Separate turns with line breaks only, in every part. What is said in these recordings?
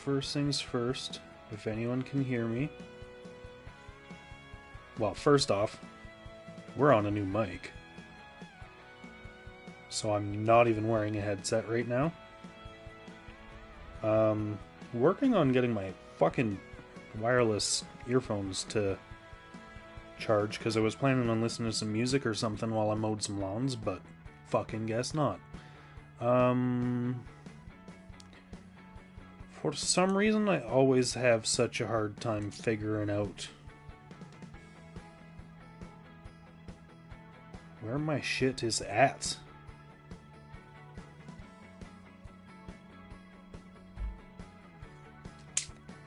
first things first, if anyone can hear me. Well, first off, we're on a new mic. So I'm not even wearing a headset right now. Working on getting my fucking wireless earphones to charge, because I was planning on listening to some music or something while I mowed some lawns, but fucking guess not. For some reason, I always have such a hard time figuring out where my shit is at.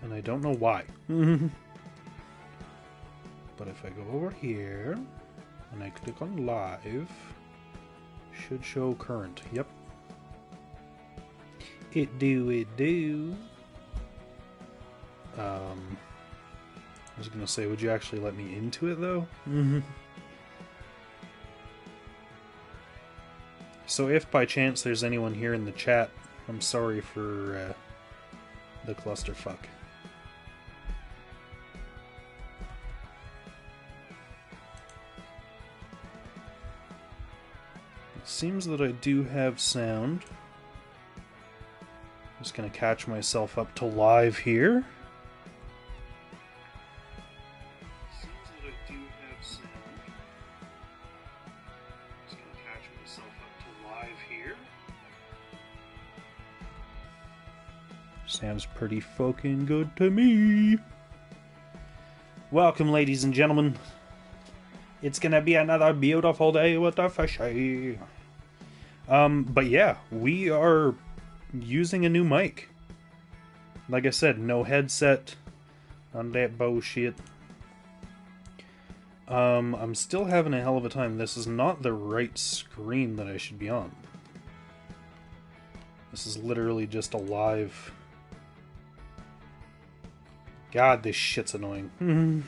And I don't know why. But if I go over here and I click on live, should show current. Yep. It do. I was gonna say, would you actually let me into it though? So if by chance there's anyone here in the chat, I'm sorry for the clusterfuck. It seems that I do have sound. Just gonna catch myself up to live here. Seems that I do have sound. Just gonna catch myself up to live here. Sounds pretty fucking good to me. Welcome, ladies and gentlemen. It's gonna be another beautiful day with the fishy. But yeah, we are using a new mic. Like I said, no headset on that bullshit. I'm still having a hell of a time. This is not the right screen that I should be on. This is literally just a live... God, this shit's annoying.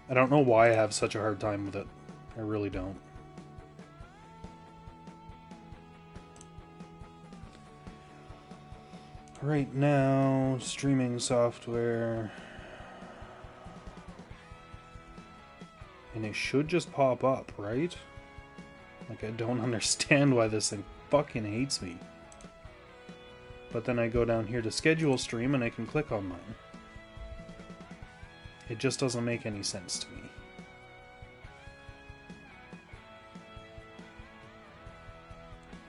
I don't know why I have such a hard time with it. I really don't. Right now, streaming software. And it should just pop up, right? Like, I don't understand why this thing fucking hates me. But then I go down here to schedule stream and I can click on mine. It just doesn't make any sense to me.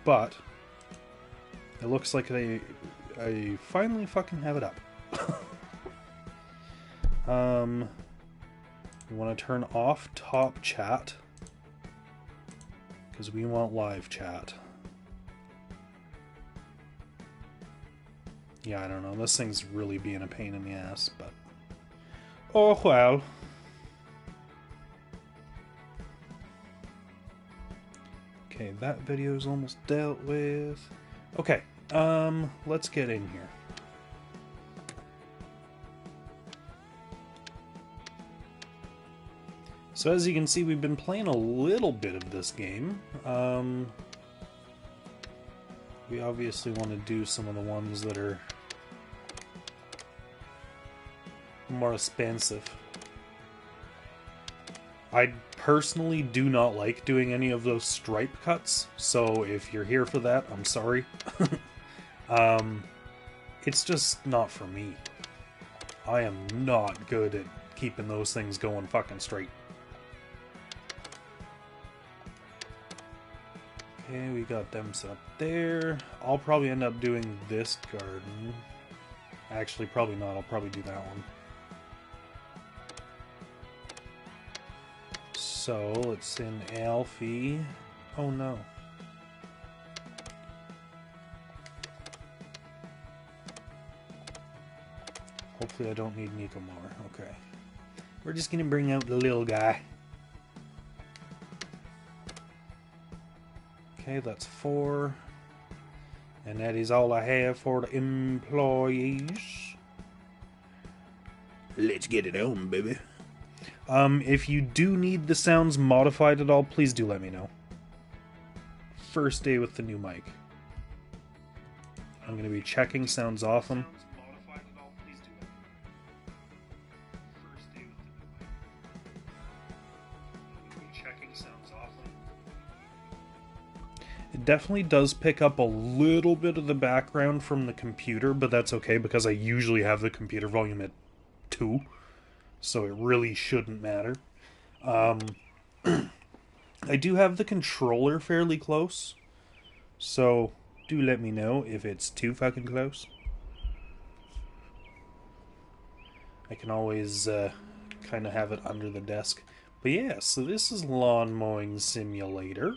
But it looks like I finally fucking have it up. You want to turn off top chat because we want live chat. Yeah, I don't know. This thing's really being a pain in the ass, but oh well. Okay, that video is almost dealt with. Okay, let's get in here. So as you can see, we've been playing a little bit of this game. We obviously want to do some of the ones that are more expensive. I personally do not like doing any of those stripe cuts, so if you're here for that, I'm sorry. It's just not for me. I am not good at keeping those things going fucking straight. Okay, we got them set up there. I'll probably end up doing this garden. Actually, probably not. I'll probably do that one. So, let's in Alfie. Oh no. Hopefully I don't need Nico more. Okay. We're just gonna bring out the little guy. Okay, that's 4. And that is all I have for the employees. Let's get it on, baby. If you do need the sounds modified at all, please do let me know. first day with the new mic. I'm going to be checking sounds often. It definitely does pick up a little bit of the background from the computer, but that's okay because I usually have the computer volume at 2, so it really shouldn't matter. I do have the controller fairly close, so do let me know if it's too fucking close. I can always kind of have it under the desk. But yeah, so this is Lawn Mowing Simulator.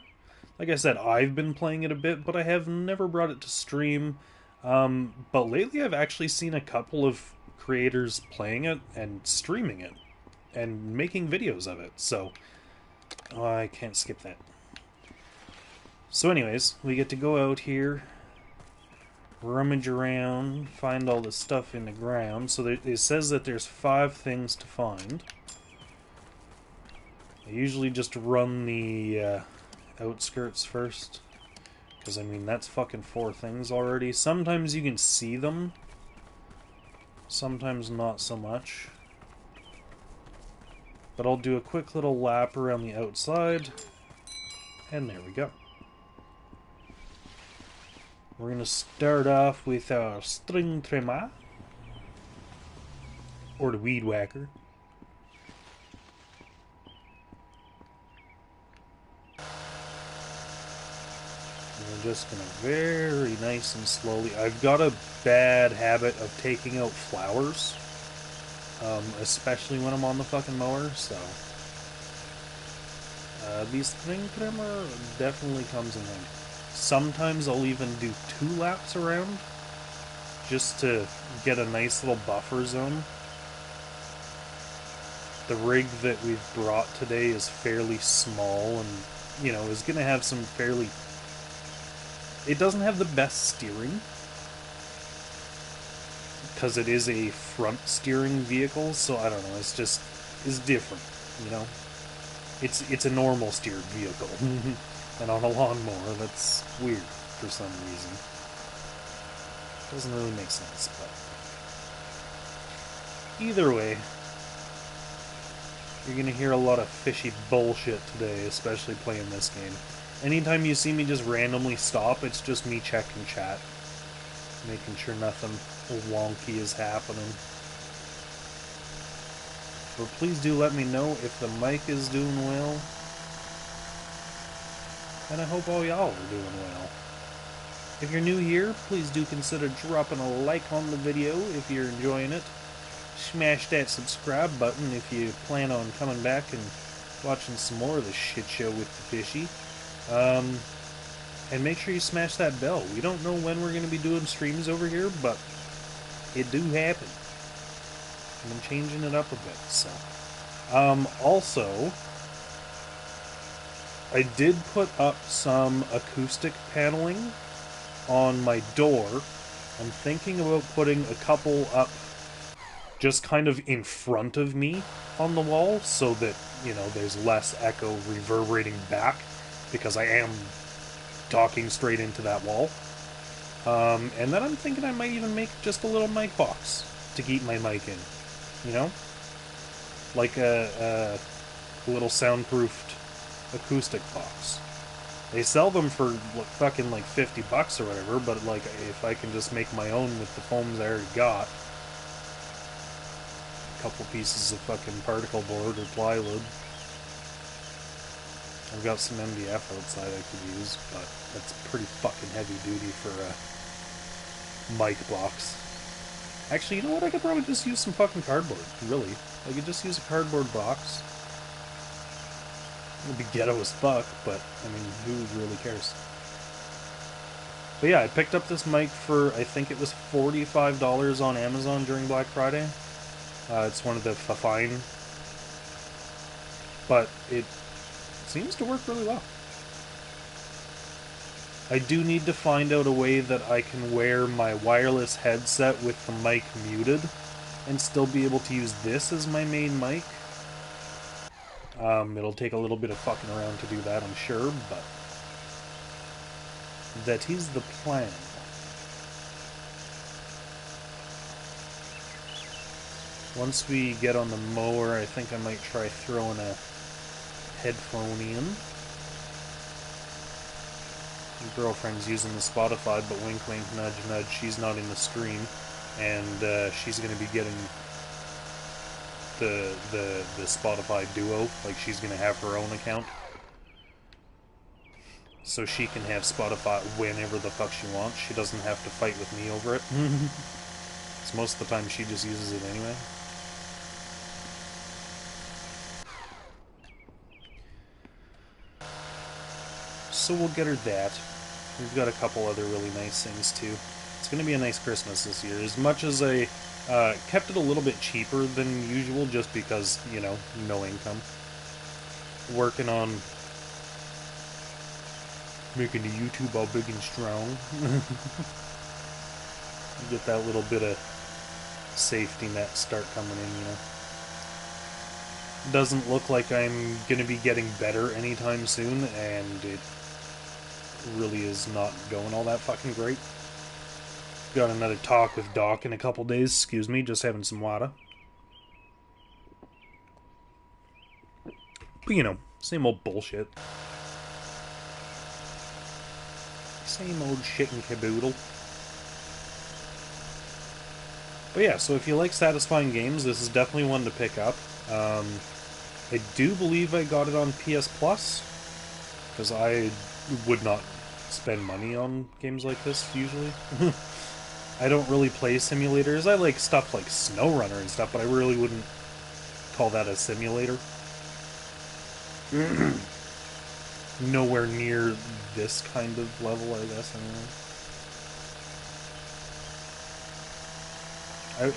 Like I said, I've been playing it a bit, but I have never brought it to stream. But lately I've actually seen a couple of creators playing it and streaming it and making videos of it, so I can't skip that. So anyways, we get to go out here, rummage around, find all the stuff in the ground. So it says that there's 5 things to find. I usually just run the outskirts first, because I mean that's fucking 4 things already. Sometimes you can see them, sometimes not so much. But I'll do a quick little lap around the outside, and there we go. We're going to start off with our string trimmer, or the weed whacker. We're just going to very nice and slowly. I've got a bad habit of taking out flowers, especially when I'm on the fucking mower, so the string trimmer definitely comes in handy. Sometimes I'll even do 2 laps around, just to get a nice little buffer zone. The rig that we've brought today is fairly small and, you know, is going to have some fairly... It doesn't have the best steering, because it is a front steering vehicle, so I don't know, it's different, you know? It's a normal steered vehicle. And on a lawnmower, that's weird for some reason. Doesn't really make sense, but... Either way, you're gonna hear a lot of fishy bullshit today, especially playing this game. Anytime you see me just randomly stop, it's just me checking chat. Making sure nothing wonky is happening. But please do let me know if the mic is doing well. And I hope all y'all are doing well. If you're new here, please do consider dropping a like on the video if you're enjoying it. Smash that subscribe button if you plan on coming back and watching some more of this shit show with the fishy. And make sure you smash that bell. We don't know when we're going to be doing streams over here, but it do happen. And I'm changing it up a bit, so. Also, I did put up some acoustic paneling on my door. I'm thinking about putting a couple up just kind of in front of me on the wall so that, you know, there's less echo reverberating back, because I am talking straight into that wall. And then I'm thinking I might even make just a little mic box to keep my mic in, you know? Like a little soundproofed acoustic box. They sell them for fucking like $50 or whatever, but like if I can just make my own with the foams I already got, a couple pieces of fucking particle board or plywood. I've got some MDF outside I could use, but that's pretty fucking heavy duty for a mic box. Actually, you know what? I could probably just use some fucking cardboard, really. I could just use a cardboard box. It'll be ghetto as fuck, but, I mean, who really cares? But yeah, I picked up this mic for, I think it was $45 on Amazon during Black Friday. It's one of the Fafine. But it seems to work really well. I do need to find out a way that I can wear my wireless headset with the mic muted and still be able to use this as my main mic. It'll take a little bit of fucking around to do that, I'm sure, but That is the plan. Once we get on the mower, I think I might try throwing a headphone in. My girlfriend's using the Spotify, but wink wink, nudge nudge, she's not in the stream. And she's going to be getting the Spotify Duo. Like, she's going to have her own account. So she can have Spotify whenever the fuck she wants. She doesn't have to fight with me over it. So most of the time she just uses it anyway. So we'll get her that. We've got a couple other really nice things too. It's going to be a nice Christmas this year. As much as I kept it a little bit cheaper than usual just because, you know, no income. Working on making the YouTube all big and strong. Get that little bit of safety net start coming in, you know. Doesn't look like I'm going to be getting better anytime soon, and it really is not going all that fucking great. Got another talk with Doc in a couple days, excuse me, just having some water. But, you know, same old bullshit. Same old shit and caboodle. But yeah, so if you like satisfying games, this is definitely one to pick up. I do believe I got it on PS Plus, because I would not spend money on games like this, usually. I don't really play simulators. I like stuff like SnowRunner and stuff, but I really wouldn't call that a simulator. Nowhere near this kind of level, I guess.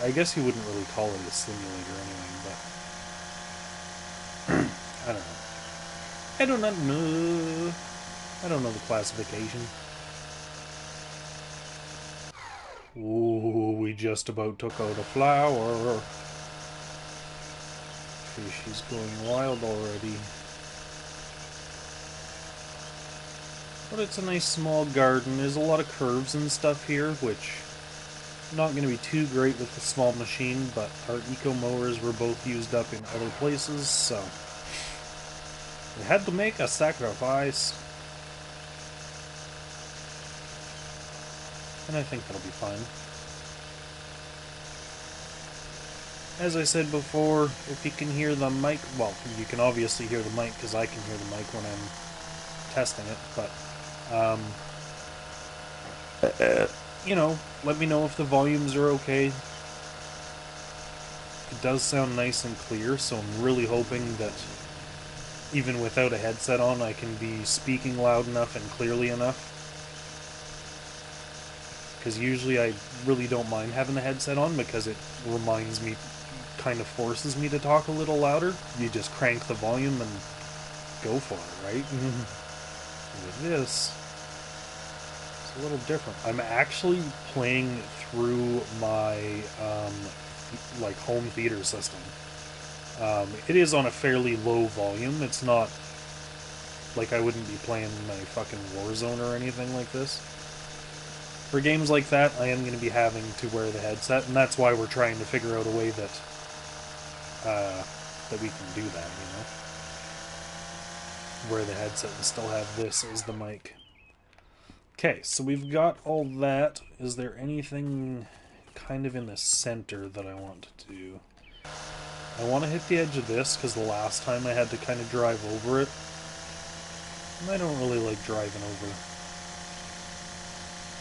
I guess you wouldn't really call it a simulator anyway, but I don't know. I do not know. I don't know the classification. Ooh, we just about took out a flower. Fish is going wild already. But it's a nice small garden. There's a lot of curves and stuff here, which not going to be too great with the small machine, but our eco mowers were both used up in other places, so we had to make a sacrifice. And I think that'll be fine. As I said before, if you can hear the mic, well, you can obviously hear the mic because I can hear the mic when I'm testing it, but you know, let me know if the volumes are okay. It does sound nice and clear, so I'm really hoping that even without a headset on, I can be speaking loud enough and clearly enough. Because usually I really don't mind having the headset on because it reminds me, kind of forces me to talk a little louder. You just crank the volume and go for it, right? With this, it's a little different. I'm actually playing through my like home theater system. It is on a fairly low volume. It's not like I wouldn't be playing my fucking Warzone or anything like this. For games like that, I am going to be having to wear the headset, and that's why we're trying to figure out a way that that we can do that, you know? Wear the headset and still have this as the mic. Okay, so we've got all that. Is there anything kind of in the center that I want to do? I want to hit the edge of this, because the last time I had to kind of drive over it. And I don't really like driving over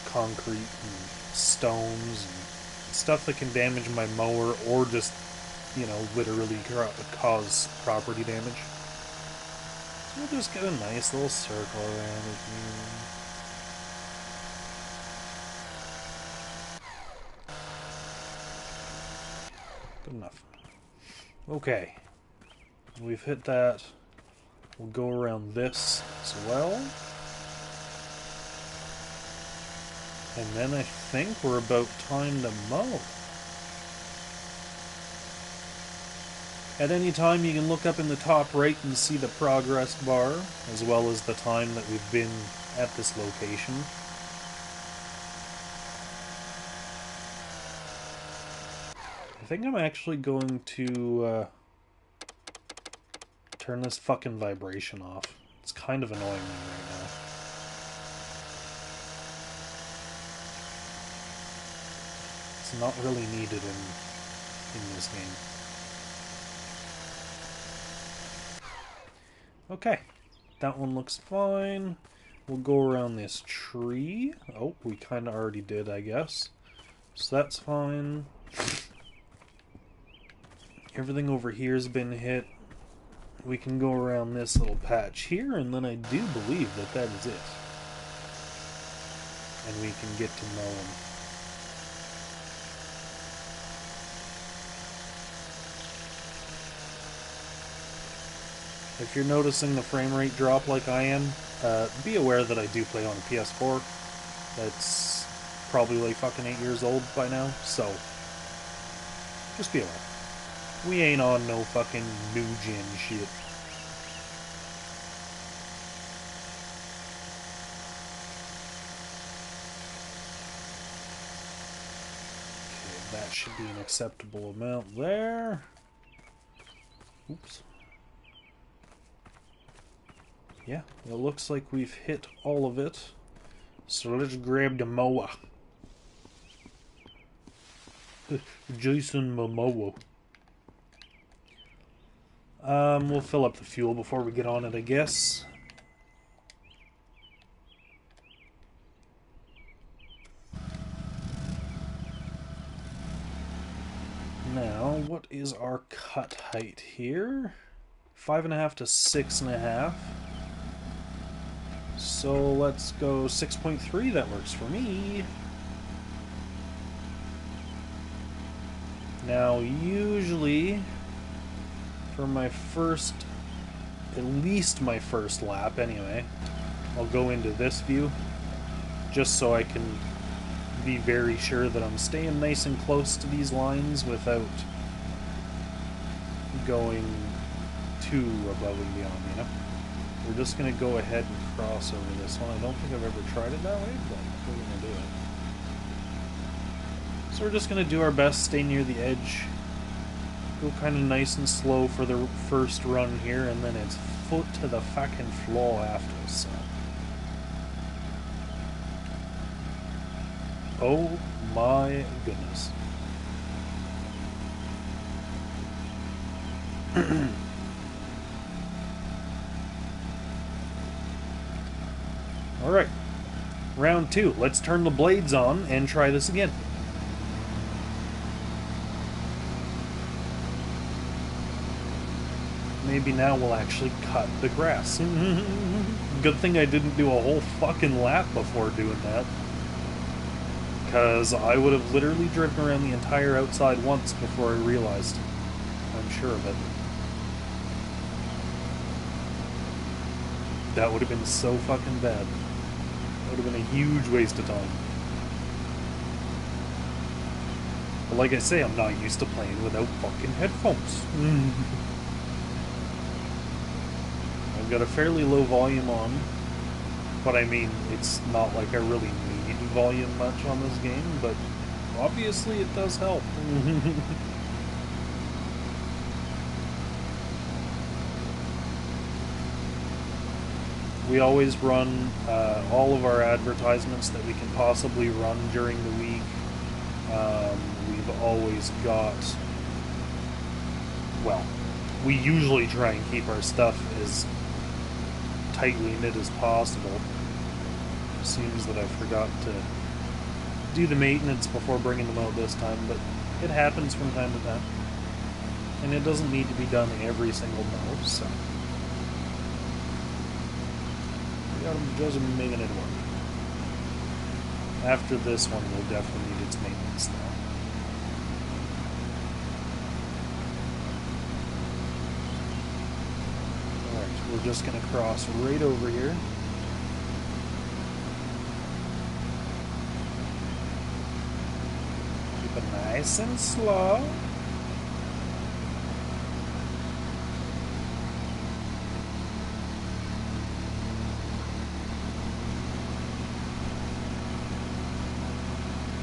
concrete and stones and stuff that can damage my mower or just, you know, literally cause property damage. So we'll just get a nice little circle around it here. Good enough. Okay. We've hit that. We'll go around this as well. And then I think we're about time to mow. At any time you can look up in the top right and see the progress bar, as well as the time that we've been at this location. I think I'm actually going to turn this fucking vibration off. It's kind of annoying me right now. It's not really needed in this game. Okay, that one looks fine. We'll go around this tree. Oh, we kind of already did, I guess. So that's fine. Everything over here has been hit. We can go around this little patch here, and then I do believe that that is it. And we can get to know him. If you're noticing the frame rate drop like I am, be aware that I do play on a PS4. That's probably like fucking 8 years old by now, so just be aware. We ain't on no fucking new gen shit. Okay, that should be an acceptable amount there. Oops. Yeah, it looks like we've hit all of it. So let's grab the mower. Jason Momoa. We'll fill up the fuel before we get on it, I guess. Now, what is our cut height here? 5.5 to 6.5. So let's go 6.3. That works for me. Now, usually, for my first, at least my first lap anyway, I'll go into this view, just so I can be very sure that I'm staying nice and close to these lines without going too above and beyond, you know? We're just going to go ahead and cross over this one. I don't think I've ever tried it that way, but we're going to do it. So we're just going to do our best, stay near the edge, go kind of nice and slow for the first run here, and then it's foot to the fucking floor after, so. Oh my goodness. Alright, round 2. Let's turn the blades on and try this again. Maybe now we'll actually cut the grass. Good thing I didn't do a whole fucking lap before doing that. Because I would have literally driven around the entire outside once before I realized. I'm sure of it. That would have been so fucking bad. That would have been a huge waste of time. But like I say, I'm not used to playing without fucking headphones. I've got a fairly low volume on, but I mean, it's not like I really need volume much on this game, but obviously it does help. We always run all of our advertisements that we can possibly run during the week. We've always got, well, we usually try and keep our stuff as tightly knit as possible. Seems that I forgot to do the maintenance before bringing them out this time, but it happens from time to time. And it doesn't need to be done every single mow, so we got them just making it work. After this one, we'll definitely need its maintenance, though. Alright, we're just going to cross right over here. Keep it nice and slow.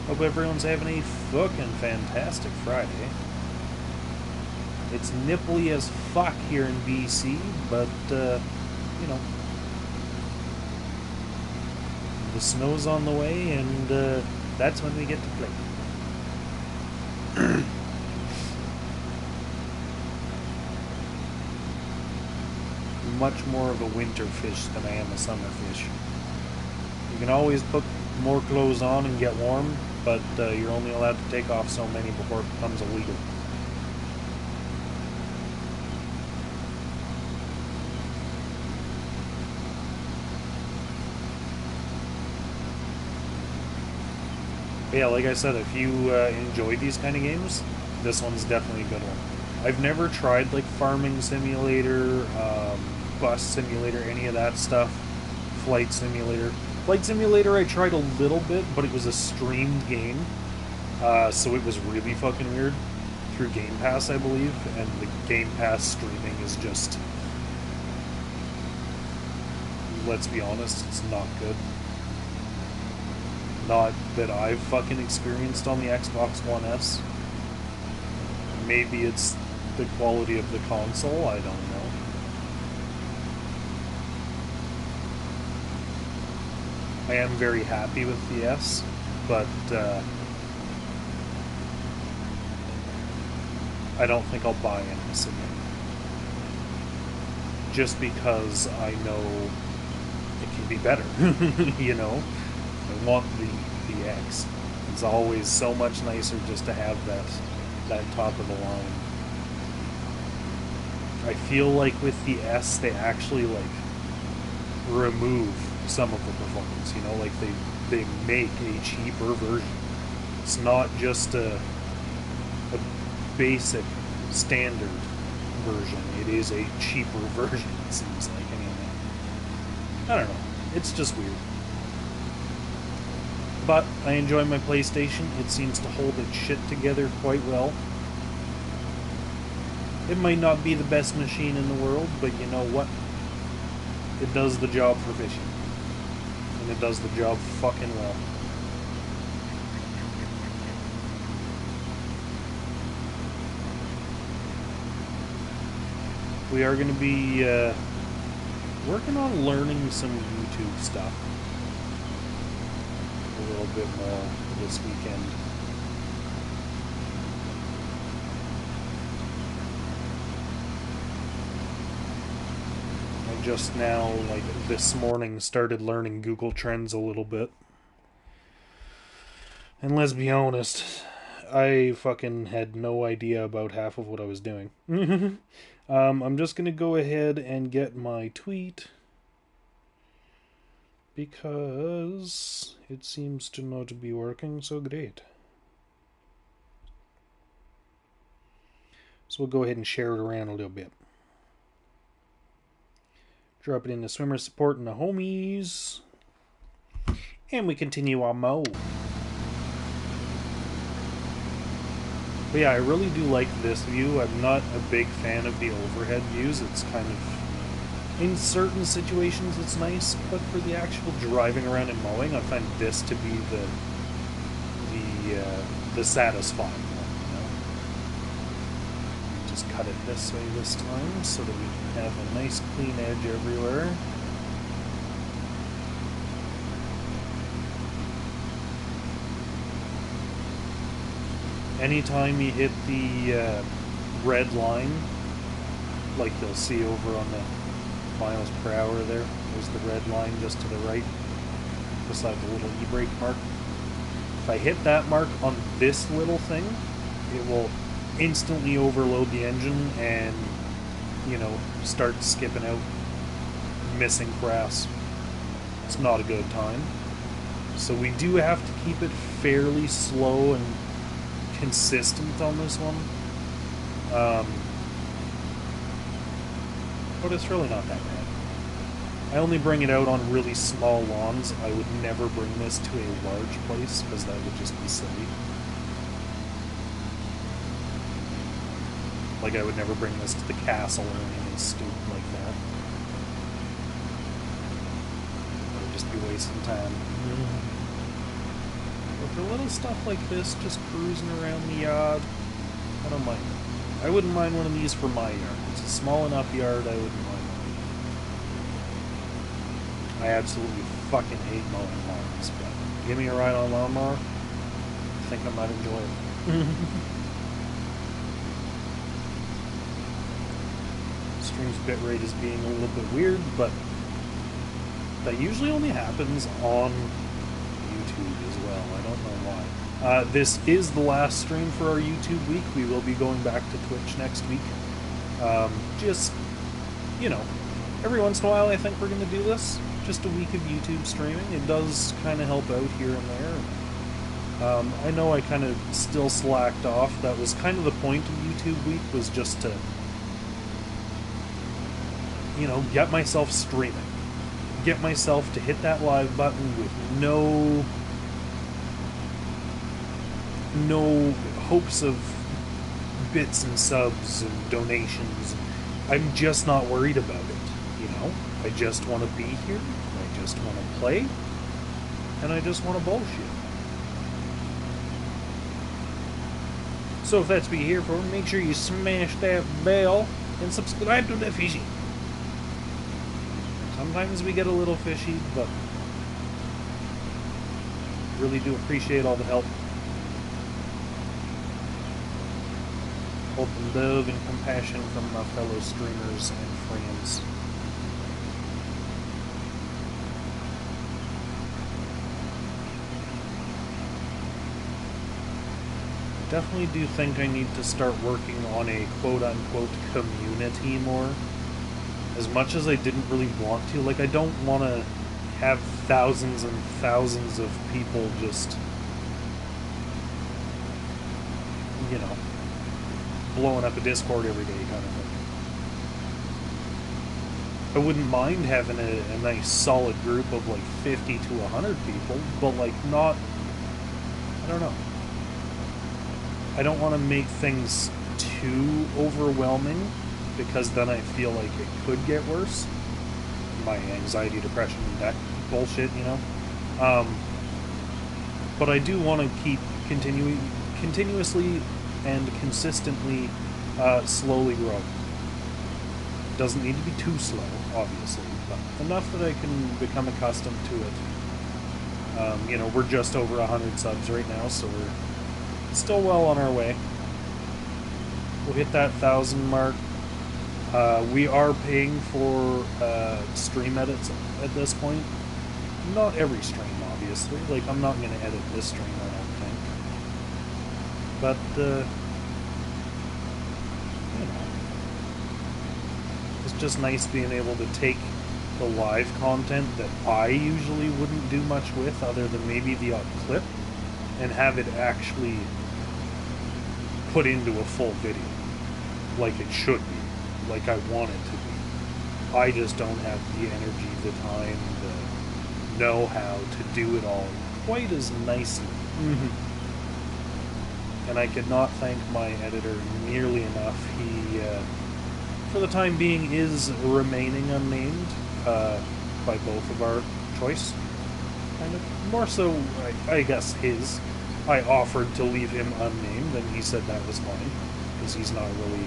Hope everyone's having a fucking fantastic Friday. It's nipply as fuck here in BC, but, you know, the snow's on the way, and that's when we get to play. Much more of a winter fish than I am a summer fish. You can always put more clothes on and get warm, but you're only allowed to take off so many before it becomes illegal. But yeah, like I said, if you enjoy these kind of games, this one's definitely a good one. I've never tried like Farming Simulator, Bus Simulator, any of that stuff. Flight Simulator. Flight Simulator I tried a little bit, but it was a streamed game. So it was really fucking weird. Through Game Pass, I believe. And the Game Pass streaming is just... let's be honest, it's not good. Not that I've fucking experienced on the Xbox One S. Maybe it's the quality of the console, I don't know. I am very happy with the S, but I don't think I'll buy an S again. Just because I know it can be better, you know? I want the X. It's always so much nicer just to have that top of the line. I feel like with the S, they actually like remove some of the performance. You know, like they make a cheaper version. It's not just a basic standard version. It is a cheaper version. It seems like anyway. I don't know. It's just weird. But I enjoy my PlayStation. It seems to hold its shit together quite well. It might not be the best machine in the world, but you know what? It does the job for fishing. And it does the job fucking well. We are going to be working on learning some YouTube stuff a little bit more this weekend. I just now, like this morning, started learning Google Trends a little bit. And let's be honest, I fucking had no idea about half of what I was doing. I'm just going to go ahead and get my tweet, because it seems to not be working so great. So we'll go ahead and share it around a little bit. Drop it into swimmer support and the homies. And we continue our mode. But yeah, I really do like this view. I'm not a big fan of the overhead views. It's kind of... in certain situations it's nice, but for the actual driving around and mowing, I find this to be the satisfying one, you know? Just cut it this way this time so that we can have a nice clean edge everywhere. Anytime you hit the red line, like you'll see over on the miles per hour there. There's the red line just to the right, beside the little e-brake mark. If I hit that mark on this little thing, it will instantly overload the engine and, you know, start skipping out, missing grass. It's not a good time. So we do have to keep it fairly slow and consistent on this one. But it's really not that bad. I only bring it out on really small lawns. I would never bring this to a large place, because that would just be silly. Like, I would never bring this to the castle or anything stupid like that. It would just be wasting time. But for little stuff like this, just cruising around the yard, I don't mind. I wouldn't mind one of these for my yard. It's a small enough yard, I wouldn't mind one. I absolutely fucking hate mowing lawns, but give me a ride on a lawnmower, I think I might enjoy it. Stream's bitrate is being a little bit weird, but that usually only happens on YouTube as well. I don't know why. This is the last stream for our YouTube week. We will be going back to Twitch next week. Just, you know, every once in a while I think we're going to do this. Just a week of YouTube streaming. It does kind of help out here and there. I know I kind of still slacked off. That was kind of the point of YouTube week, was just to, you know, get myself streaming. Get myself to hit that live button with no hopes of bits and subs and donations. I'm just not worried about it, you know? I just want to be here, I just want to play, and I just want to bullshit. So if that's what you're here for, make sure you smash that bell and subscribe to the fishy. Sometimes we get a little fishy, but really do appreciate all the help. All the love and compassion from my fellow streamers and friends. I definitely do think I need to start working on a quote-unquote community more. As much as I didn't really want to, like, I don't want to have thousands and thousands of people just, you know, blowing up a Discord every day kind of thing. I wouldn't mind having a nice solid group of like 50 to 100 people, but like not, I don't know. I don't want to make things too overwhelming, because then I feel like it could get worse. My anxiety, depression, that bullshit, you know? But I do want to keep continuously and consistently slowly growing. Doesn't need to be too slow, obviously, but enough that I can become accustomed to it. You know, we're just over 100 subs right now, so we're still well on our way. We'll hit that 1,000 mark. We are paying for stream edits at this point. Not every stream, obviously. Like, I'm not going to edit this stream, I don't think. But, you know, it's just nice being able to take the live content that I usually wouldn't do much with, other than maybe the odd clip, and have it actually put into a full video, like it should be. Like I want it to be. I just don't have the energy, the time, the know-how to do it all quite as nicely. And I could not thank my editor nearly enough. He, for the time being, is remaining unnamed by both of our choice. Kind of. More so, I guess, his. I offered to leave him unnamed, and he said that was fine, because he's not really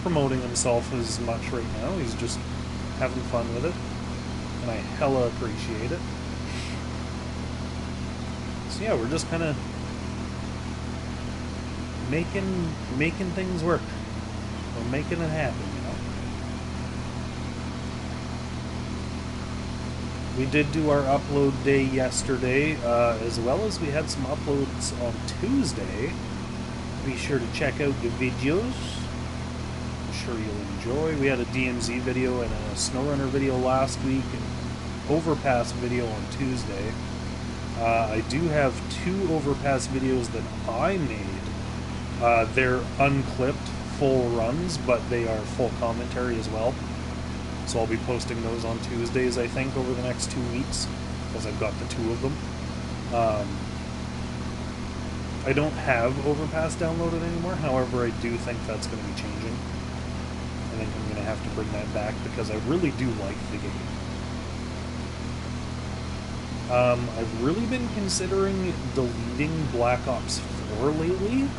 promoting himself as much right now. He's just having fun with it, and I hella appreciate it. So yeah, we're just kind of making things work. We're making it happen, you know. We did do our upload day yesterday, as well as we had some uploads on Tuesday. Be sure to check out the videos. Sure you'll enjoy. We had a DMZ video and a SnowRunner video last week, and Overpass video on Tuesday. I do have 2 Overpass videos that I made. They're unclipped, full runs, but they are full commentary as well. So I'll be posting those on Tuesdays, I think, over the next 2 weeks, because I've got the 2 of them. I don't have Overpass downloaded anymore, however, I do think that's going to be changing. I think I'm going to have to bring that back, because I really do like the game. I've really been considering deleting Black Ops 4 lately,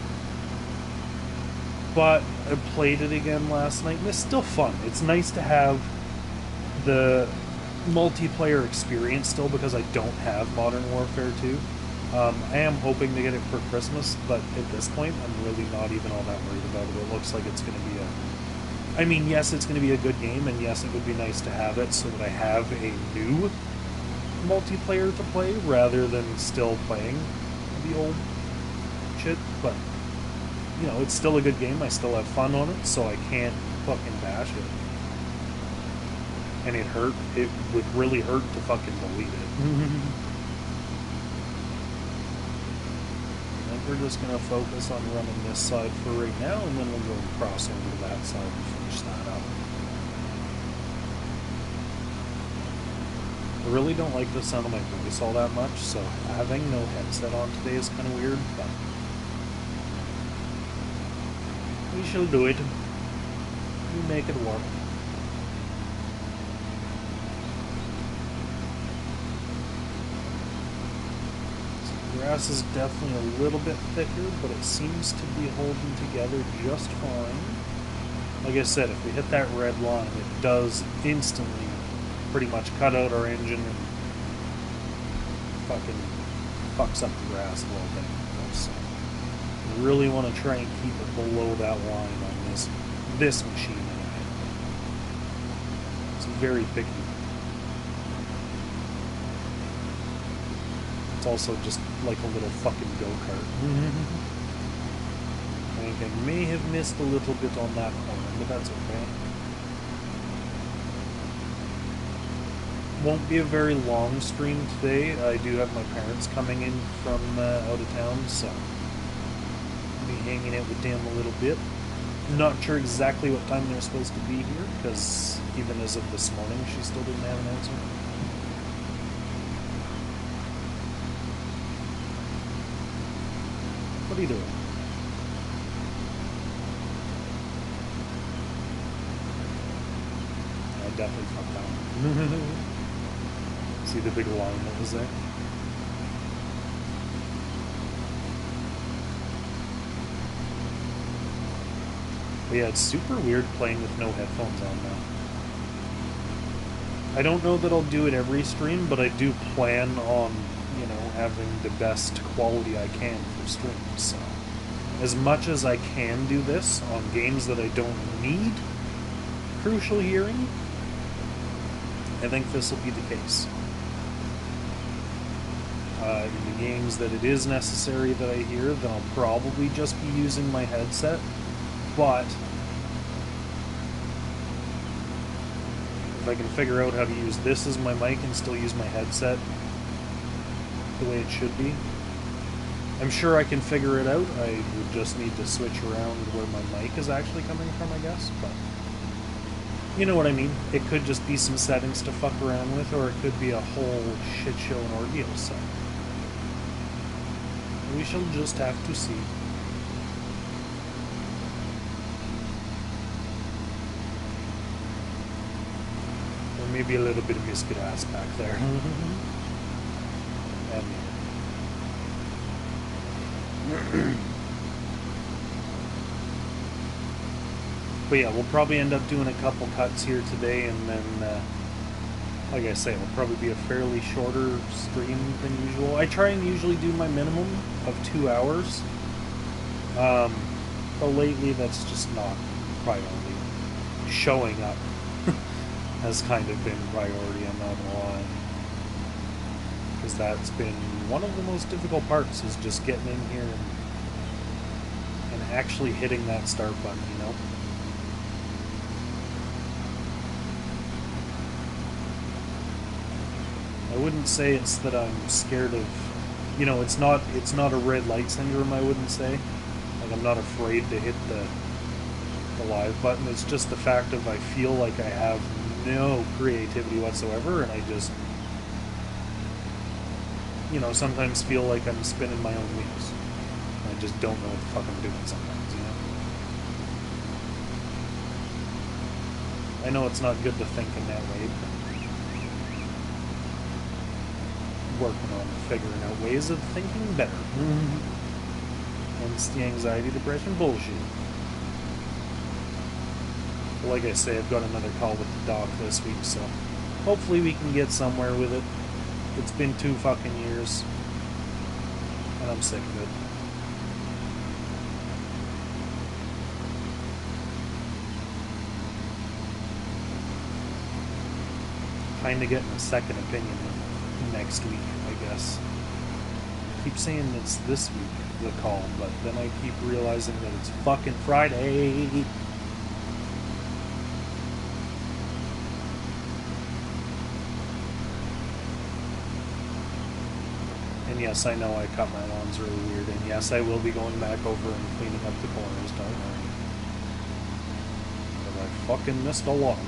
but I played it again last night, and it's still fun. It's nice to have the multiplayer experience still, because I don't have Modern Warfare 2. I am hoping to get it for Christmas, but at this point, I'm really not even all that worried about it. It looks like it's going to be I mean, yes, it's going to be a good game, and yes, it would be nice to have it so that I have a new multiplayer to play, rather than still playing the old shit, but, you know, it's still a good game. I still have fun on it, so I can't fucking bash it. And it hurt. It would really hurt to fucking delete it. We're just going to focus on running this side for right now, and then we'll go cross over to that side and finish that up. I really don't like the sound of my voice all that much, so having no headset on today is kind of weird, but we shall do it. We make it work. Grass is definitely a little bit thicker, but it seems to be holding together just fine. Like I said, if we hit that red line, it does instantly pretty much cut out our engine and fucking fucks up the grass a little bit. So we really want to try and keep it below that line on this machine anyway. It's very picky. It's also just like a little fucking go-kart. I think I may have missed a little bit on that corner, but that's okay. Won't be a very long stream today. I do have my parents coming in from out of town, so I'll be hanging out with them a little bit. Not sure exactly what time they're supposed to be here, because even as of this morning, she still didn't have an answer. What are you doing? I definitely fucked that. See the big line that was there? But yeah, it's super weird playing with no headphones on now. I don't know that I'll do it every stream, but I do plan on, you know, having the best quality I can for streams. So, as much as I can do this on games that I don't need crucial hearing, I think this will be the case. In the games that it is necessary that I hear, then I'll probably just be using my headset. But if I can figure out how to use this as my mic and still use my headset the way it should be, I'm sure I can figure it out. I would just need to switch around where my mic is actually coming from, I guess. But you know what I mean. It could just be some settings to fuck around with, or it could be a whole shit show and ordeal. So we shall just have to see. Or maybe a little bit of misgrass back there. And but yeah, we'll probably end up doing a couple cuts here today, and then, like I say, it'll probably be a fairly shorter stream than usual. I try and usually do my minimum of 2 hours, but lately that's just not priority. Showing up has kind of been priority, I'm not gonna lie. Because that's been one of the most difficult parts, is just getting in here and actually hitting that start button, you know? I wouldn't say it's that I'm scared of, you know, it's not a red light syndrome, I wouldn't say. Like, I'm not afraid to hit the live button. It's just the fact of I feel like I have no creativity whatsoever, and I just, you know, sometimes feel like I'm spinning my own wheels. I just don't know what the fuck I'm doing sometimes, you know? I know it's not good to think in that way, but working on figuring out ways of thinking better. Hence the anxiety, depression bullshit. Like I say, I've got another call with the doc this week, so hopefully we can get somewhere with it. It's been 2 fucking years, and I'm sick of it. Kinda getting a second opinion next week, I guess. I keep saying it's this week, the call, but then I keep realizing that it's fucking Friday. And yes, I know I cut my lawns really weird, and yes, I will be going back over and cleaning up the corners, don't worry. But I fucking missed a lot.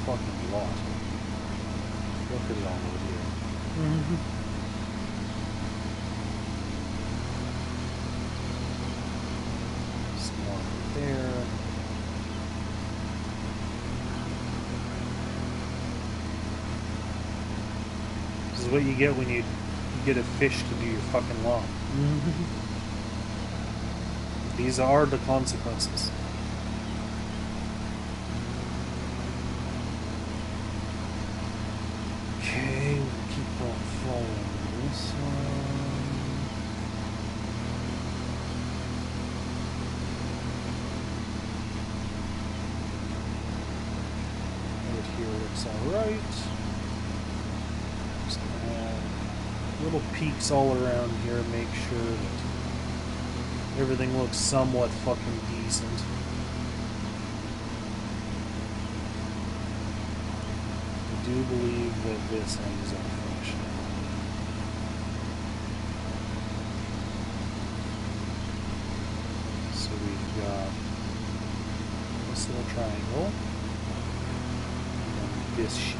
Fucking lot. Look at it all over here. Some more right there. This is what you get when you get a fish to do your fucking lawn. These are the consequences. Okay, we'll keep on following this one. Right here looks alright. Just add little peaks all around here, make sure that everything looks somewhat fucking decent. I do believe that this end is unfinished. So we've got this little triangle and then this sheet.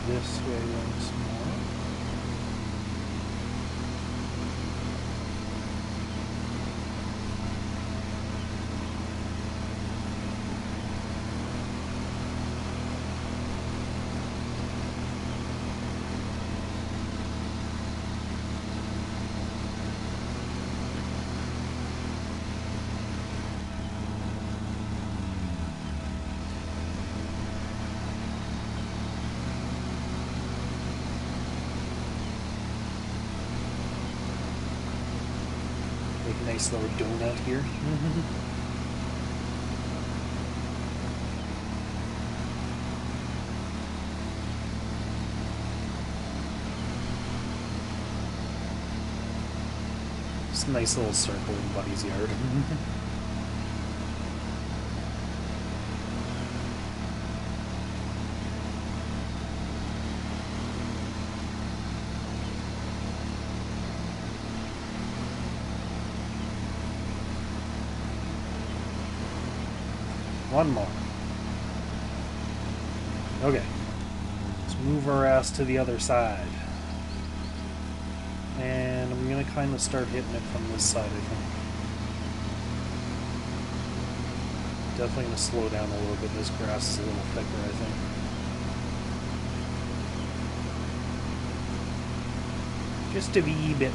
This way once more. Make a nice little donut here. Just a nice little circle in Buddy's yard. One more. Okay. Let's move our ass to the other side. And I'm going to kind of start hitting it from this side, I think. Definitely going to slow down a little bit. This grass is a little thicker, I think. Just a wee bit.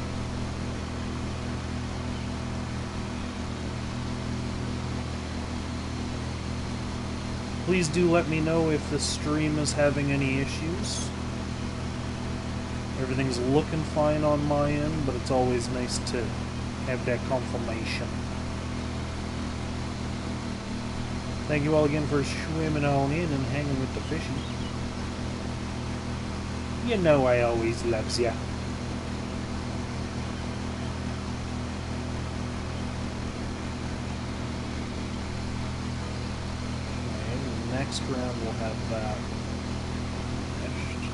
Please do let me know if the stream is having any issues. Everything's looking fine on my end, but it's always nice to have that confirmation. Thank you all again for swimming on in and hanging with the fishing. You know I always loves ya. Next round we'll have that finished.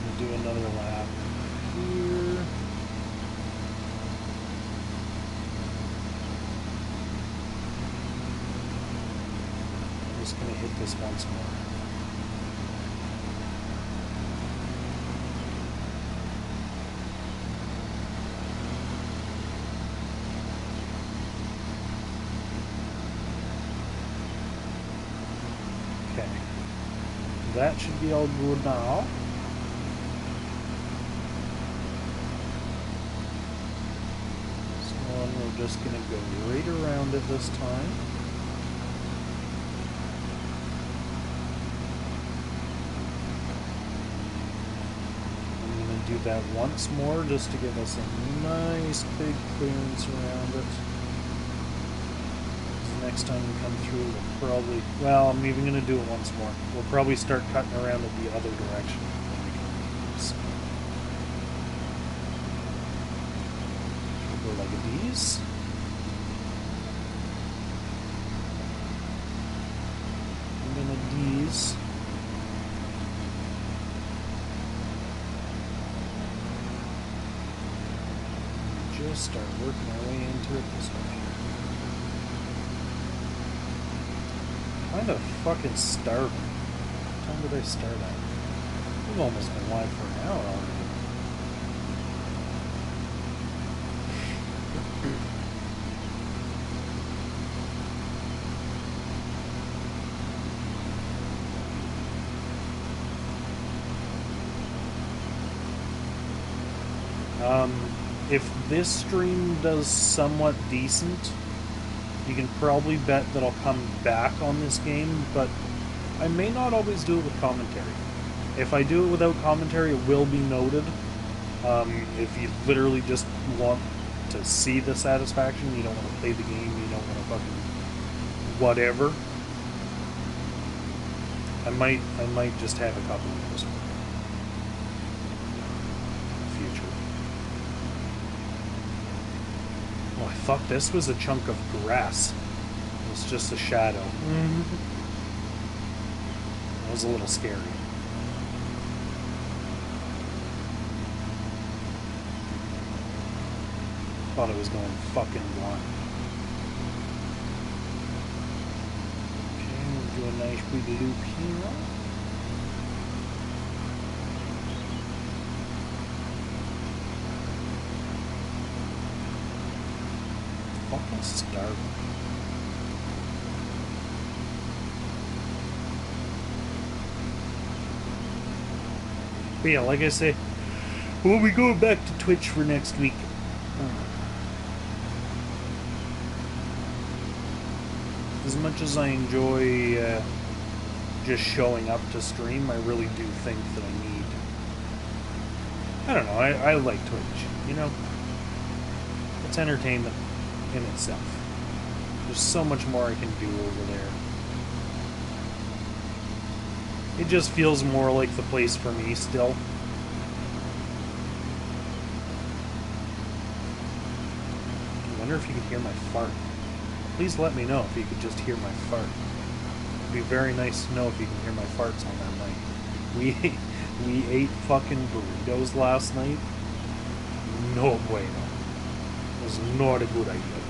We'll do another lap here. just gonna hit this once more. Okay. That should be all good now. So we're just gonna go right around it this time. Do that once more just to give us a nice big clearance around it. So next time we come through, we'll probably, well, I'm even going to do it once more. We'll probably start cutting around it the other direction. So we'll go like these. And then these. Just start working our way into it this way. Kind of fucking starving. What time did I start at? We've almost been live for an hour already. If this stream does somewhat decent, you can probably bet that I'll come back on this game, but I may not always do it with commentary. If I do it without commentary, it will be noted. If you literally just want to see the satisfaction, you don't want to play the game, you don't want to fucking whatever, I might just have a couple of those. Oh, I thought this was a chunk of grass. It's just a shadow. That was a little scary. Thought it was going fucking blind. Okay, we'll do a nice big loop here. Fucking starving. But yeah, like I say, we'll be going back to Twitch for next week. As much as I enjoy just showing up to stream, I really do think that I need... I don't know, I like Twitch, you know? It's entertainment in itself. There's so much more I can do over there. It just feels more like the place for me still. I wonder if you can hear my fart. Please let me know if you could just hear my fart. It'd be very nice to know if you can hear my farts on that night. We ate fucking burritos last night. No bueno. It was not a good idea.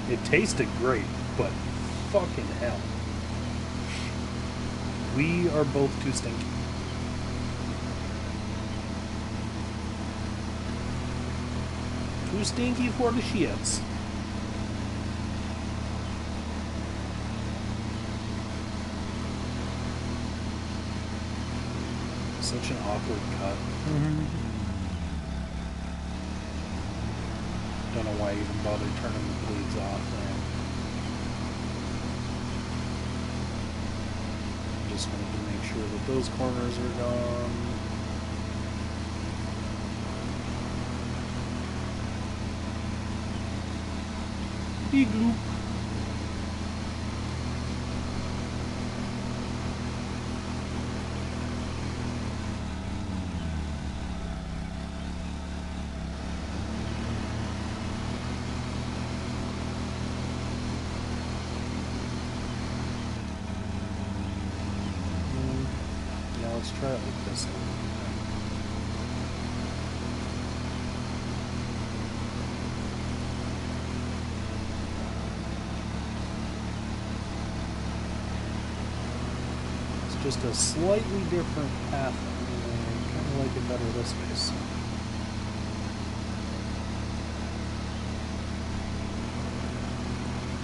It tasted great, but fucking hell. We are both too stinky. Too stinky for the shits. Such an awkward cut. Don't know why I even bothered turning the bleeds off there. Just wanted to make sure that those corners are gone. Big loop. Let's try it like this. just a slightly different path. I kind of like it better this way. So.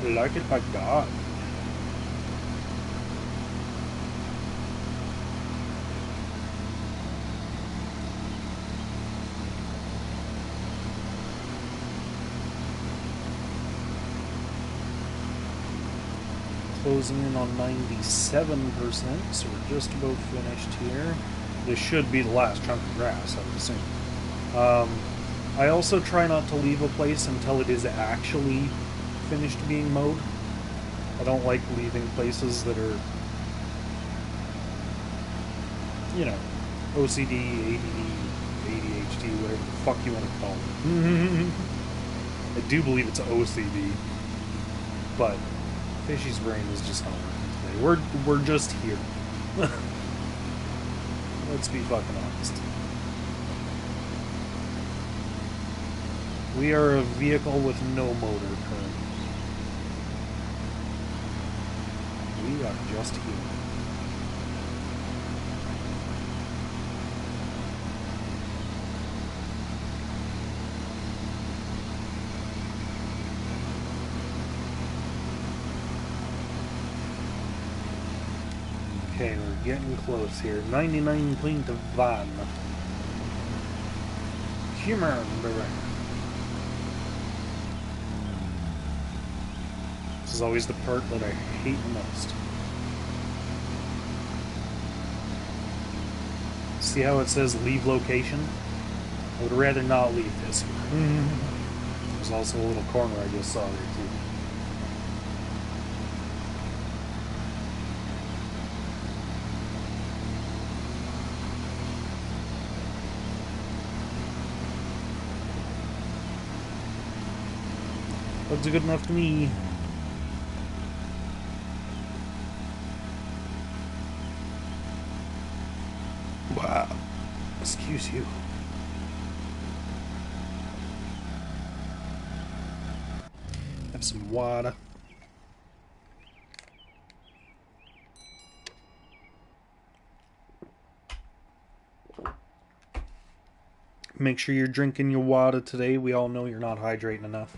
I like it by God. Closing in on 97%, so we're just about finished here. This should be the last chunk of grass, I would assume. I also try not to leave a place until it is actually finished being mowed. I don't like leaving places that are, you know, OCD, ADD, ADHD, whatever the fuck you want to call it. I do believe it's OCD, but Fishy's brain is just not working today. We're just here. Let's be fucking honest. We are a vehicle with no motor currently. We are just here. Okay, we're getting close here. 99.1. Humor, baby. This is always the part that I hate the most. See how it says leave location? I would rather not leave this here. There's also a little corner I just saw there too. Looks good enough to me. Wow. Excuse you. Have some water. Make sure you're drinking your water today. We all know you're not hydrating enough.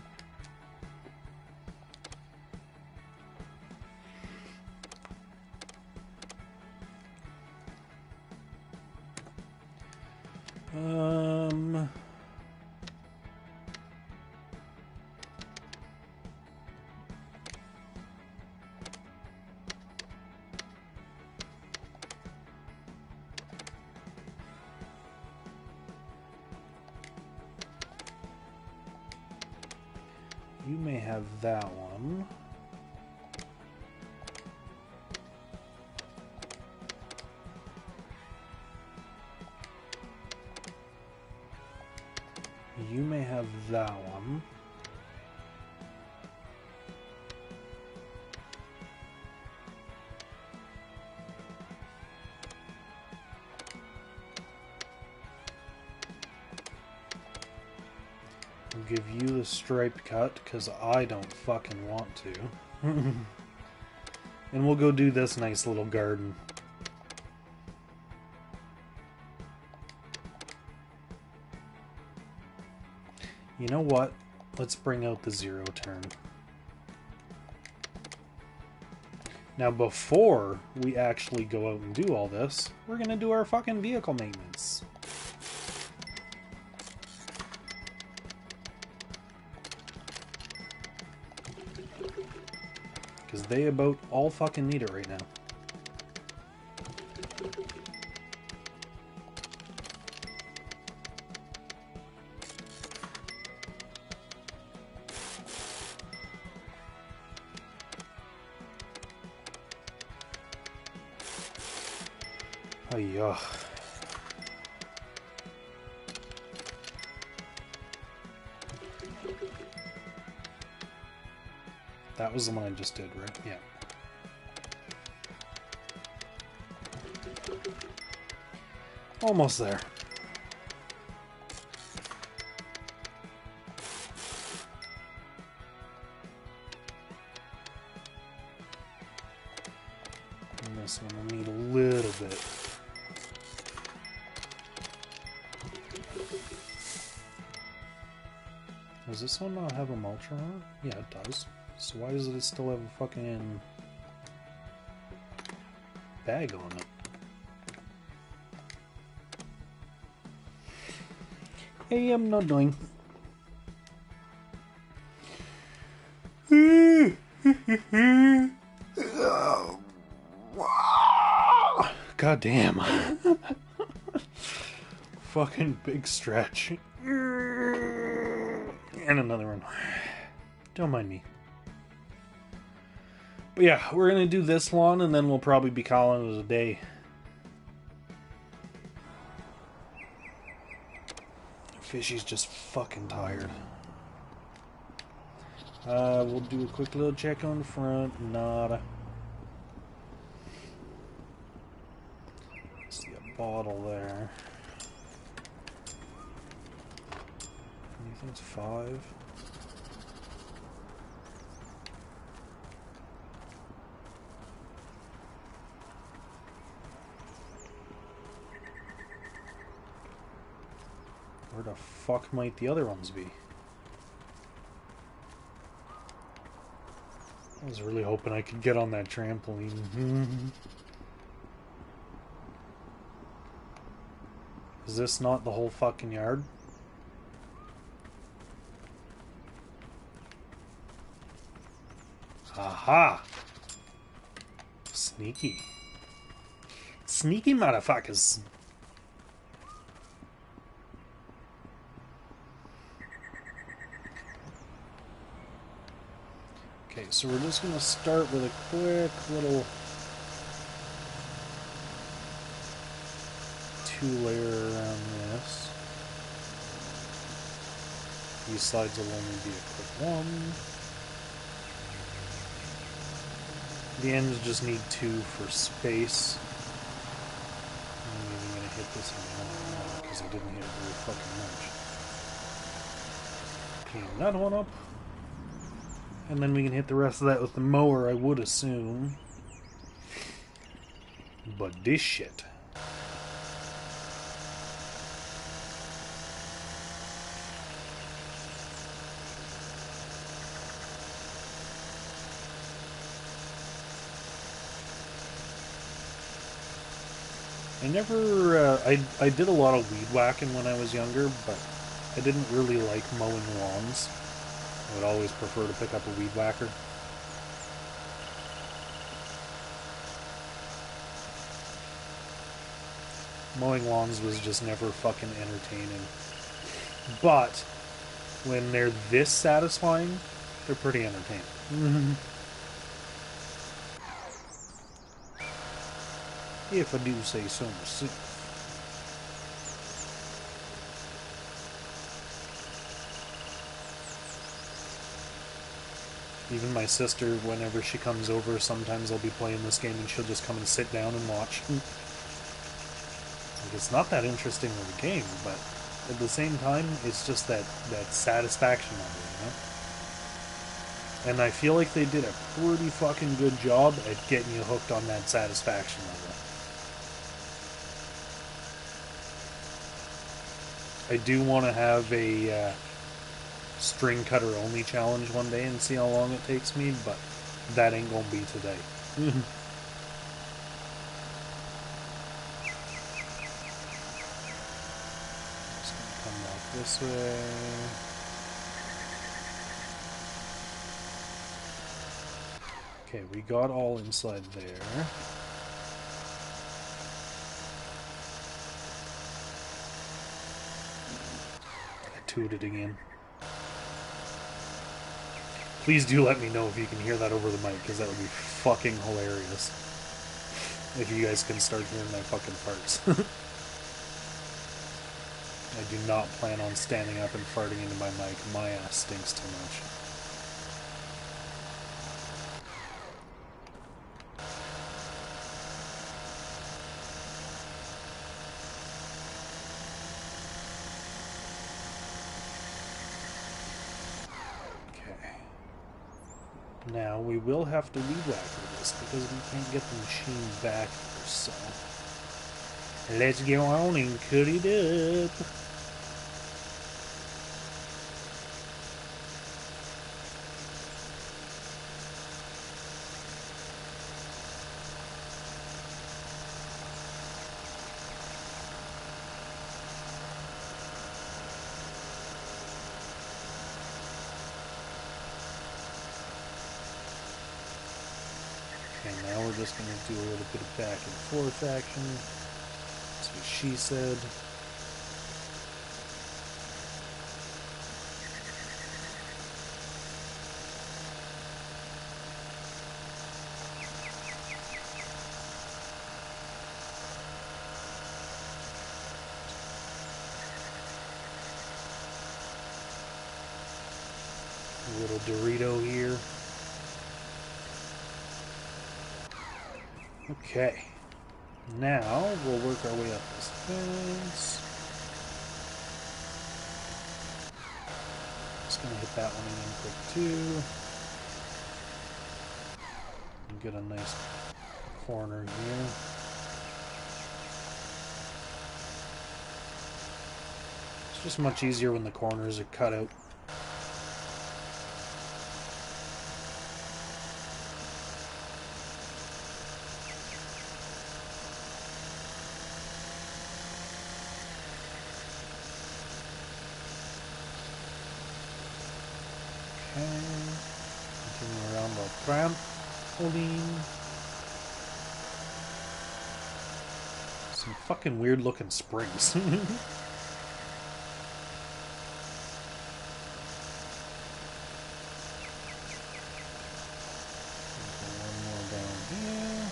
You may have that one. You may have that one. I'll give you the striped cut because I don't fucking want to. And we'll go do this nice little garden. You know what? Let's bring out the 0 turn. Now before we actually go out and do all this, we're gonna do our fucking vehicle maintenance. Because they about all fucking need it right now. Ay-yuh. That was the one I just did, right? Yeah. Almost there. And This one will need a little bit. Does this one not have a mulcher on it? Yeah, it does. So why does it still have a fucking bag on it? Hey, I'm not doing. God damn. Fucking big stretch. And another one. Don't mind me. But yeah, we're gonna do this one and then we'll probably be calling it a day. Fishy's just fucking tired. We'll do a quick little check on the front. Nada. See a bottle there. Anything's 5. Where the fuck might the other ones be? I was really hoping I could get on that trampoline. Is this not the whole fucking yard? Aha! Sneaky. Sneaky motherfuckers. Okay, so we're just going to start with a quick little 2-layer around this. These sides will only be a quick 1. The ends just need 2 for space. I'm even going to hit this one because I didn't hit it very fucking much. Clean that one up. And then we can hit the rest of that with the mower, I would assume. But this shit. I did a lot of weed whacking when I was younger, but I didn't really like mowing lawns. I would always prefer to pick up a weed whacker. Mowing lawns was just never fucking entertaining. But when they're this satisfying, they're pretty entertaining. If I do say so myself. Even my sister, whenever she comes over, sometimes I'll be playing this game and she'll just come and sit down and watch. Like, it's not that interesting of a game, but at the same time, it's just that satisfaction of it, you know? And I feel like they did a pretty fucking good job at getting you hooked on that satisfaction level. I do want to have a string cutter only challenge one day and see how long it takes me, but that ain't gonna be today. Just gonna come back this way. Okay, we got all inside there. I tooted again. Please do let me know if you can hear that over the mic, because that would be fucking hilarious. If you guys can start hearing my fucking farts. I do not plan on standing up and farting into my mic. My ass stinks too much. Now, we will have to weed whacker this because we can't get the machine back here, so... let's go on and cut it up. Okay, now we're just going to do a little bit of back and forth action. That's what she said. A little Dorito here. Okay. Now we'll work our way up this fence. Just gonna hit that one again quick too. And get a nice corner here. It's just much easier when the corners are cut out. Continue around the trampoline. Some fucking weird looking springs. One more down here.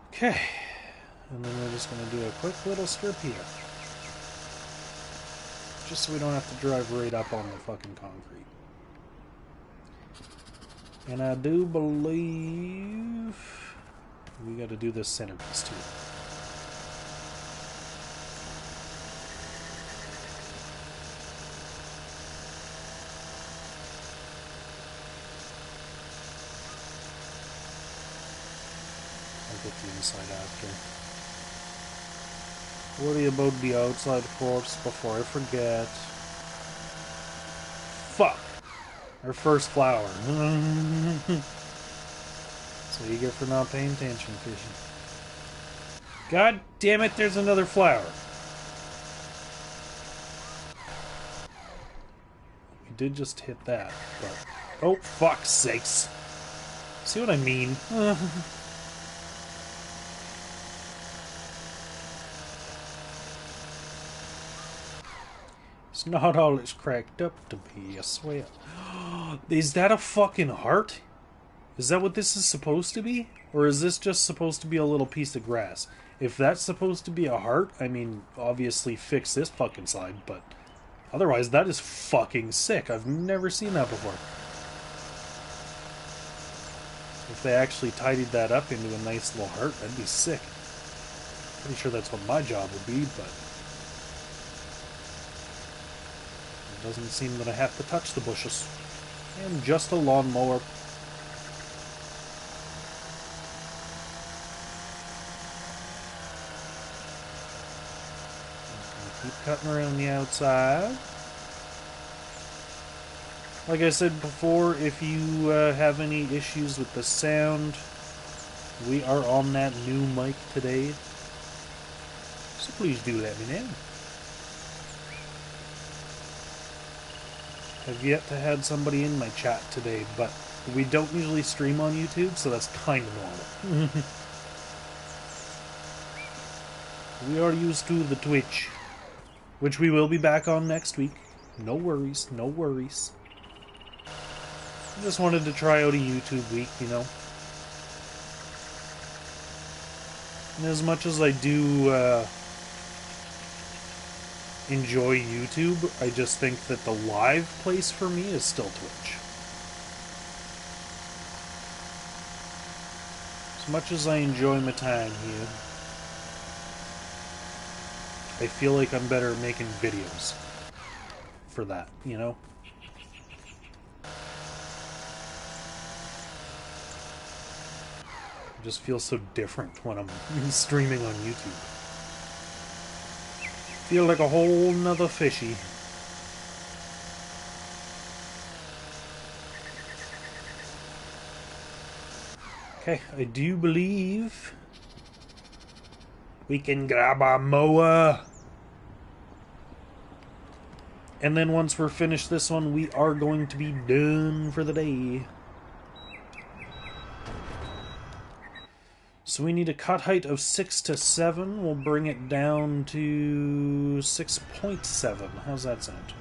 Okay. And then we're just going to do a quick little strip here. Just so we don't have to drive right up on the fucking concrete. And I do believe we got to do this centerpiece too. I'll get the inside after. Worry about the outside corpse before I forget. Fuck! Our first flower. So you get for not paying attention, fishing. God damn it, there's another flower. We did just hit that, but... oh, fuck's sakes. See what I mean? It's not all it's cracked up to be, I swear. Is that a fucking heart? Is that what this is supposed to be? Or is this just supposed to be a little piece of grass? If that's supposed to be a heart, I mean, obviously fix this fucking side, but otherwise that is fucking sick. I've never seen that before. If they actually tidied that up into a nice little heart, that'd be sick. Pretty sure that's what my job would be, but... it doesn't seem that I have to touch the bushes. I'm just a lawnmower. Keep cutting around the outside. Like I said before, if you have any issues with the sound, we are on that new mic today. So please do let me know. I've yet to had somebody in my chat today, but we don't usually stream on YouTube, so that's kind of normal. We are used to the Twitch, which we will be back on next week. No worries, no worries. I just wanted to try out a YouTube week, you know. And as much as I do enjoy YouTube, I just think that the live place for me is still Twitch. As much as I enjoy my time here, I feel like I'm better at making videos. for that, you know? It just feels so different when I'm streaming on YouTube. Feel like a whole nother fishy. Okay, I do believe we can grab our mower. And then once we're finished this one, we are going to be done for the day. So we need a cut height of 6 to 7. We'll bring it down to 6.7. How's that sound?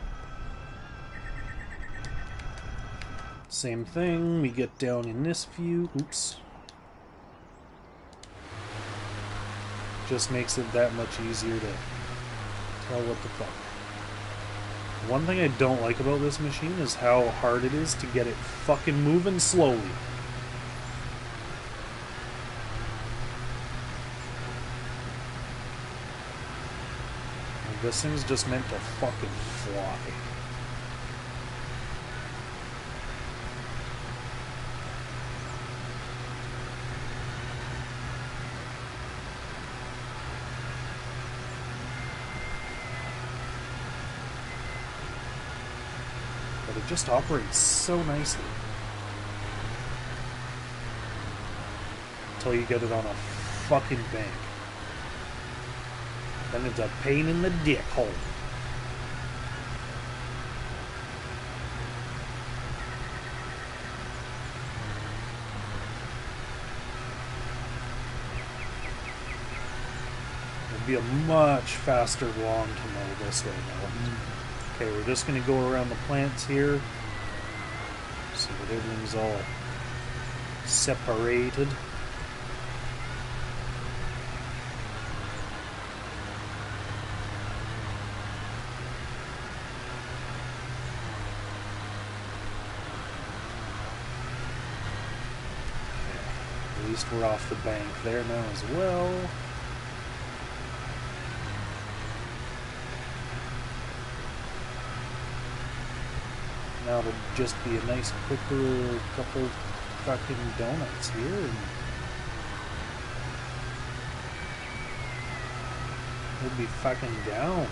Same thing. We get down in this view. Oops. Just makes it that much easier to tell what the fuck. One thing I don't like about this machine is how hard it is to get it fucking moving slowly. Like, this thing's just meant to fucking fly. It just operates so nicely. Until you get it on a fucking bank. Then it's a pain in the dick hole. It'd be a much faster lawn to mow this way now. Okay, we're just going to go around the plants here. See that everything's all separated. At least we're off the bank there now as well. Now it'll just be a nice quick little couple fucking donuts here. And we'll be fucking down.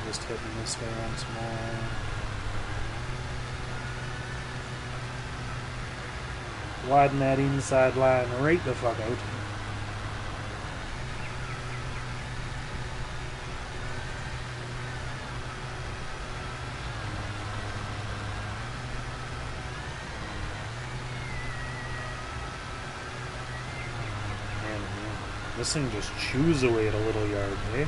Just hitting this way once more. Widen that inside line right the fuck out. Man, this thing just chews away at a little yard, eh?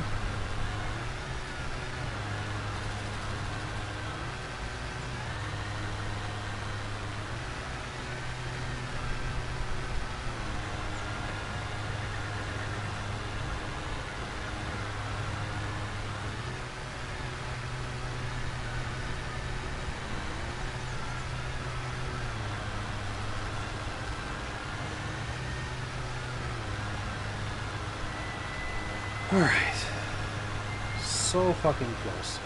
Alright. So fucking close.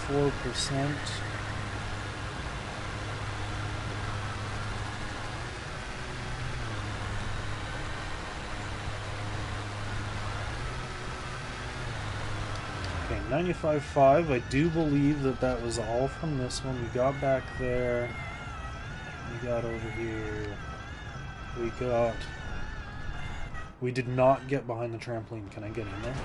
%. Okay, 95.5. I do believe that that was all from this one. We got back there. We got over here. We did not get behind the trampoline. Can I get in there?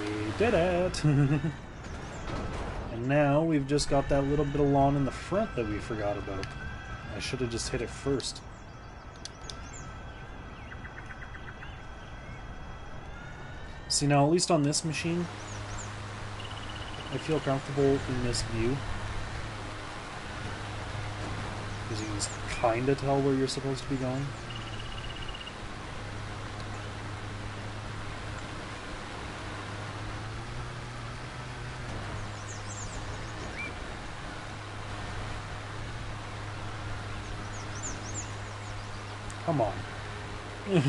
We did it! And now we've just got that little bit of lawn in the front that we forgot about. I should have just hit it first. See, now at least on this machine, I feel comfortable in this view. Because you can just kind of tell where you're supposed to be going. Come on. And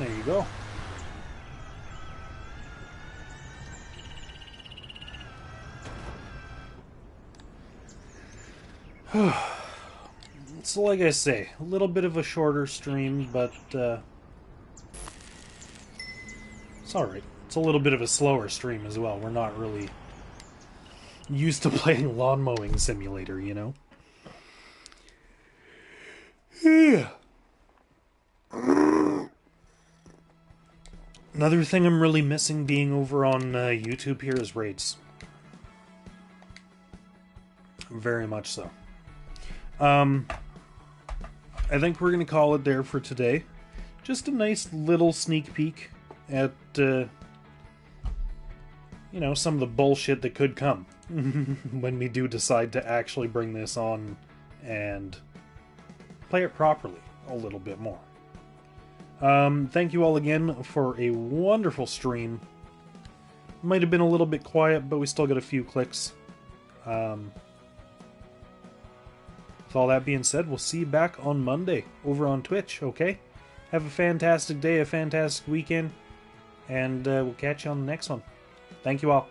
there you go. So like I say, a little bit of a shorter stream, but it's alright. It's a little bit of a slower stream as well. We're not really used to playing Lawn Mowing Simulator, you know? Yeah. Another thing I'm really missing being over on YouTube here is raids. Very much so. I think we're going to call it there for today. Just a nice little sneak peek at, you know, some of the bullshit that could come when we do decide to actually bring this on and play it properly a little bit more. Thank you all again for a wonderful stream. Might have been a little bit quiet, but we still got a few clicks. With all that being said, we'll see you back on Monday over on Twitch, okay? Have a fantastic day, a fantastic weekend, and we'll catch you on the next one. Thank you all.